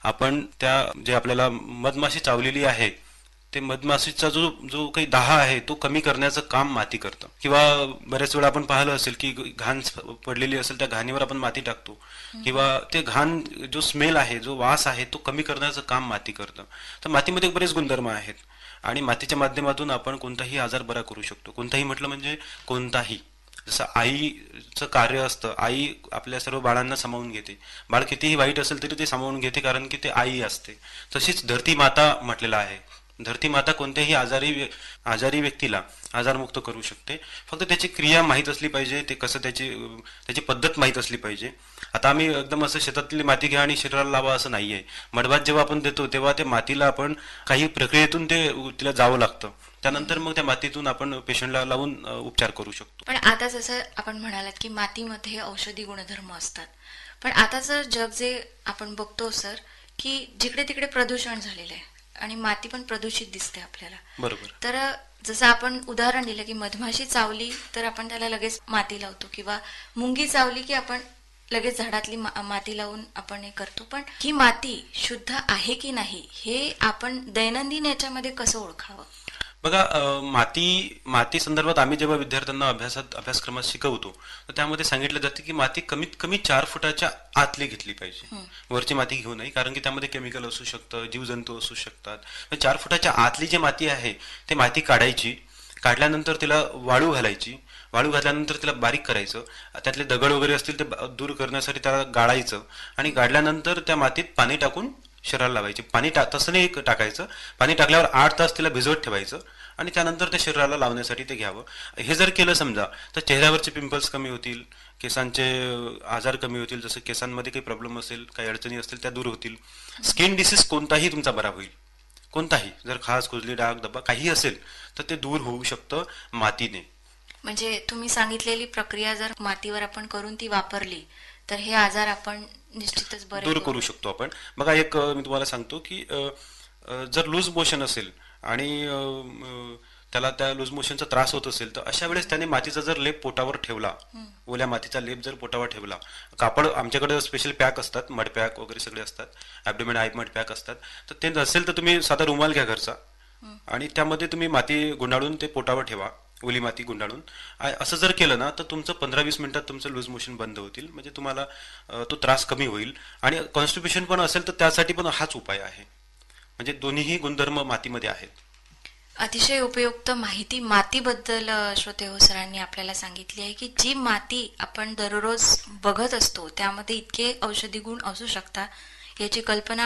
आपण त्या जे आपल्याला मधमाशी चावलेली आहे ते मधमाशीचा जो जो काही दाह आहे तो कमी करण्याचं काम माती करतं. किंवा बऱ्याच वेळा आपण पाहिलं असेल की घाण पडलेली असेल त्या घाणीवर आपण माती टाकतो, किंवा ते घाण जो स्मेल आहे, जो वास आहे, तो कमी करण्याचं काम माती करतं. तर मातीमध्ये बरेच गुणधर्म आहेत आणि मातीच्या माध्यमातून आपण कोणताही आजार बरा करू शकतो. कोणताही म्हटलं म्हणजे कोणताही. जसं आईचं कार्य असतं, आई आपल्या सर्व बाळांना सामावून घेते. बाळ कितीही वाईट असेल तरी ते सामावून घेते, कारण की ते आई असते. तशीच धरती माता म्हटलेलं आहे. धरती माता कोणत्याही आजारी व्यक्तीला आजारमुक्त करू शकते. फक्त त्याची क्रिया माहीत असली पाहिजे, ते कसं त्याची पद्धत माहीत असली पाहिजे. आता आम्ही एकदम असं शेतातली माती घ्या आणि शरीराला लावा असं नाहीये. मडभात जेव्हा आपण देतो तेव्हा त्या मातीला आपण काही प्रक्रियेतून तिला जावं लागतं. त्यानंतर मग त्या मातीतून आपण पेशंटला लावून उपचार करू शकतो. पण आता जसं आपण म्हणालात की मातीमध्ये औषधी गुणधर्म असतात, पण आताचं जग जे आपण बघतो सर, की जिकडे तिकडे प्रदूषण झालेलं आहे आणि माती पण प्रदूषित दिसते आपल्याला. बरोबर. तर जसं आपण उदाहरण दिलं की मधमाशी चावली तर आपण त्याला लगेच माती लावतो, किंवा मुंगी चावली की आपण लगेच झाडातली माती लावून आपण हे करतो. पण ही माती शुद्ध आहे की नाही हे आपण दैनंदिन याच्यामध्ये कसं ओळखावं? बघा, माती संदर्भात आम्ही जेव्हा विद्यार्थ्यांना अभ्यासक्रमात शिकवतो, तर त्यामध्ये सांगितलं जाते की माती कमीत कमी 4 फुटाच्या आतली घेतली पाहिजे. वरची माती घेऊ नये, कारण की त्यामध्ये केमिकल असू शकतं, जीवजंतू असू शकतात. 4 फुटाच्या आतली जी माती आहे ते माती काढायची. काढल्यानंतर तिला वाळू घालायची. वाळू घातल्यानंतर तिला बारीक करायचं. त्यातले दगड वगैरे असतील ते दूर करण्यासाठी त्याला गाळायचं. आणि गाळल्यानंतर त्या मातीत पाणी टाकून शरीराला लावायचे. तसं नाही टाकायचं. पाणी टाकल्यावर 8 तास तिला भिजवत ठेवायचं आणि त्यानंतर ते शरीराला लावण्यासाठी ते घ्यावं. हे जर केलं समजा, तर चेहऱ्यावरचे पिंपल्स कमी होतील, केसांचे आजार कमी होतील. जसं केसांमध्ये काही प्रॉब्लेम असेल, काही अडचणी असतील त्या दूर होतील. स्किन डिसीज कोणताही तुमचा बरा होईल. कोणताही, जर खाज, खुजली, डाग, धब्बा काही असेल तर ते दूर होऊ शकतं मातीने. म्हणजे तुम्ही सांगितलेली प्रक्रिया जर मातीवर आपण करून ती वापरली तर हे आजार आपण निश्चितच बरे दूर करू करू शकतो आपण. बघा, मी तुम्हाला सांगतो की जर लूज मोशन असेल आणि त्याला त्या लूज मोशनचा त्रास होत असेल, तर अशा वेळेस त्याने मातीचा जर लेप पोटावर ठेवला, ओल्या मातीचा लेप जर पोटावर ठेवला, कापड आमच्याकडे स्पेशल पॅक असतात, मड पॅक वगैरे सगळे असतात, ॲब्डोमेन आय मड पॅक असतात. तर ते नसेल तर तुम्ही साधा रुमाल घ्या घरचा आणि त्यामध्ये तुम्ही माती गुंडाळून ते पोटावर ठेवा, ओली माती गुंडाळून. असं जर केलं ना तर तुमचं 15-20 मिनिटात तुमचं लूज मोशन बंद होतील. म्हणजे तुम्हाला तो त्रास कमी होईल. आणि कॉन्स्टिपेशन पण असेल तर त्यासाठी पण हाच उपाय आहे. म्हणजे दोन्हीही गुणधर्म मातीमध्ये आहेत. अतिशय उपयुक्त माहिती मातीबद्दल श्रोते हो सरांनी आपल्याला सांगितली आहे, की जी माती आपण दररोज बघत असतो त्यामध्ये इतके औषधी गुण असू शकतात याची कल्पना